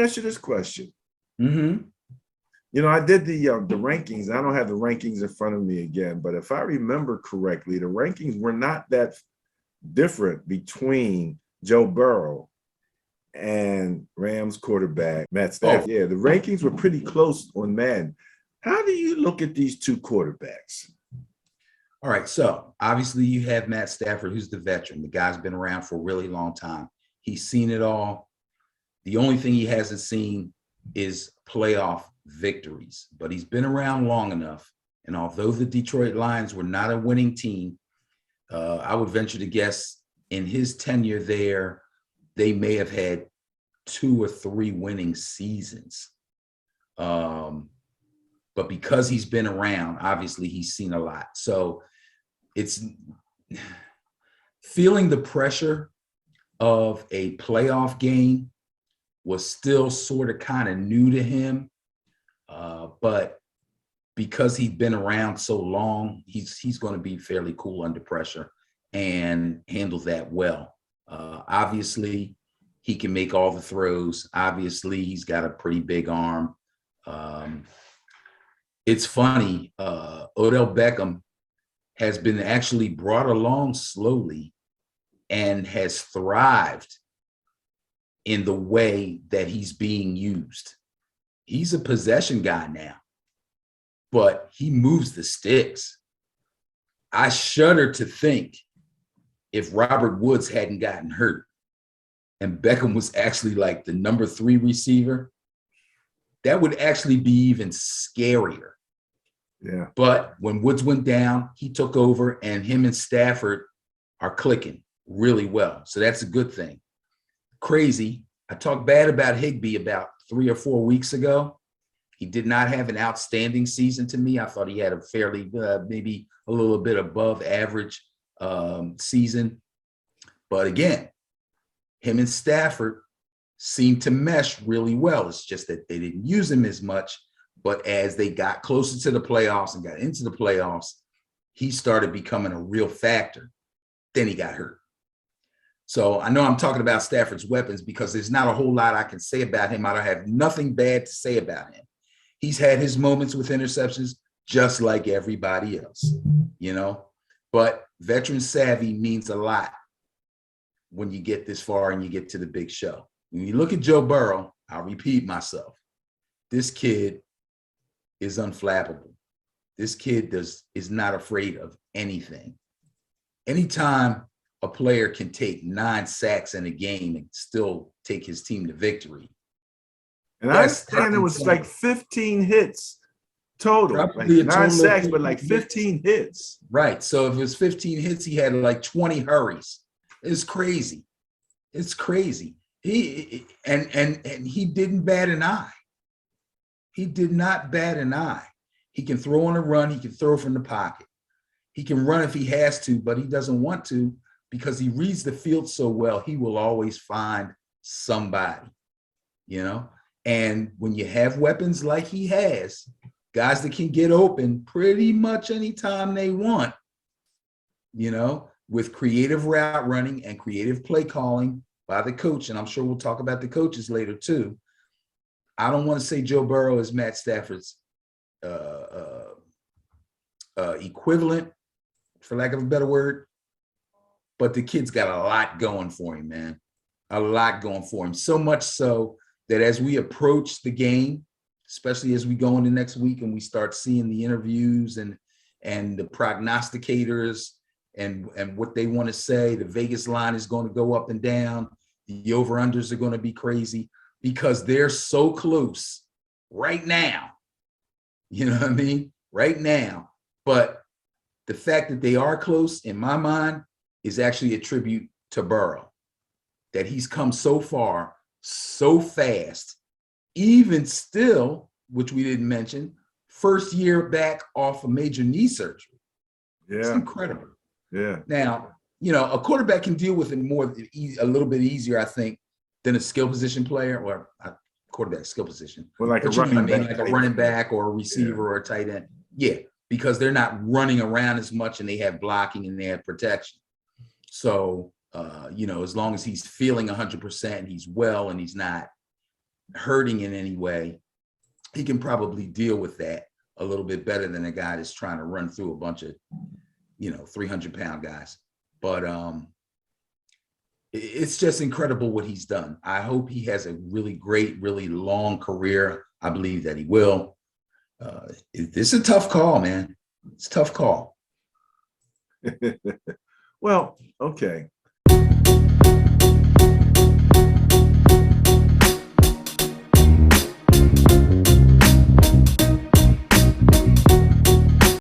ask you this question. Mm-hmm. I did the rankings. I don't have the rankings in front of me again, but if I remember correctly, the rankings were not that different between Joe Burrow and Rams quarterback Matt Stafford. Yeah, the rankings were pretty close on Madden. How do you look at these two quarterbacks? All right, so obviously you have Matt Stafford, who's the veteran. The guy's been around for a really long time. He's seen it all. The only thing he hasn't seen is playoff victories, but he's been around long enough. And although the Detroit Lions were not a winning team, I would venture to guess in his tenure there, they may have had 2 or 3 winning seasons. But because he's been around, obviously he's seen a lot. So it's feeling the pressure of a playoff game was still sort of kind of new to him. But because he's been around so long, he's going to be fairly cool under pressure and handle that well. Obviously, he can make all the throws. Obviously, he's got a pretty big arm. It's funny, Odell Beckham has been actually brought along slowly and has thrived in the way that he's being used. He's a possession guy now, but he moves the sticks. I shudder to think if Robert Woods hadn't gotten hurt and Beckham was actually like the number 3 receiver, that would actually be even scarier. Yeah. But when Woods went down, he took over, and him and Stafford are clicking really well. So that's a good thing. Crazy. I talked bad about Higbee about 3 or 4 weeks ago. He did not have an outstanding season to me. I thought he had a fairly, maybe a little bit above average season. But again, him and Stafford seemed to mesh really well. It's just that they didn't use him as much. But as they got closer to the playoffs and got into the playoffs, he started becoming a real factor. Then he got hurt. So I know I'm talking about Stafford's weapons because there's not a whole lot I can say about him. I don't have nothing bad to say about him. He's had his moments with interceptions just like everybody else, But veteran savvy means a lot when you get this far and you get to the big show. When you look at Joe Burrow, I'll repeat myself. This kid is unflappable. This kid is not afraid of anything. Anytime a player can take 9 sacks in a game and still take his team to victory. And I understand it was like 15 hits total. Probably like 9 sacks, but like 15 hits. Right. So if it was 15 hits, he had like 20 hurries. It's crazy. It's crazy. He didn't bat an eye. He did not bat an eye. He can throw on a run. He can throw from the pocket. He can run if he has to, but he doesn't want to because he reads the field so well. He will always find somebody, And when you have weapons like he has, guys that can get open pretty much anytime they want, with creative route running and creative play calling by the coach. And I'm sure we'll talk about the coaches later too. I don't want to say Joe Burrow is Matt Stafford's equivalent, for lack of a better word, but the kid's got a lot going for him, man. A lot going for him. So much so that as we approach the game, especially as we go into next week and we start seeing the interviews and the prognosticators and what they want to say, the Vegas line is going to go up and down. The over-unders are going to be crazy because they're so close right now. You know what I mean? Right now. But the fact that they are close, in my mind, is actually a tribute to Burrow, that he's come so far, so fast, even still, which we didn't mention, first year back off a major knee surgery. Yeah. It's incredible. Yeah. Now, a quarterback can deal with it a little bit easier, I think, than a skill position player or a quarterback skill position. Well, like a running back. Like a running back or a receiver or a tight end. Yeah, because they're not running around as much and they have blocking and they have protection. So, as long as he's feeling 100%, he's well and he's not hurting in any way, he can probably deal with that a little bit better than a guy that's trying to run through a bunch of, 300-pound guys. But it's just incredible what he's done. I hope he has a really great, really long career. I believe that he will. It's a tough call, man. It's a tough call. Well, okay.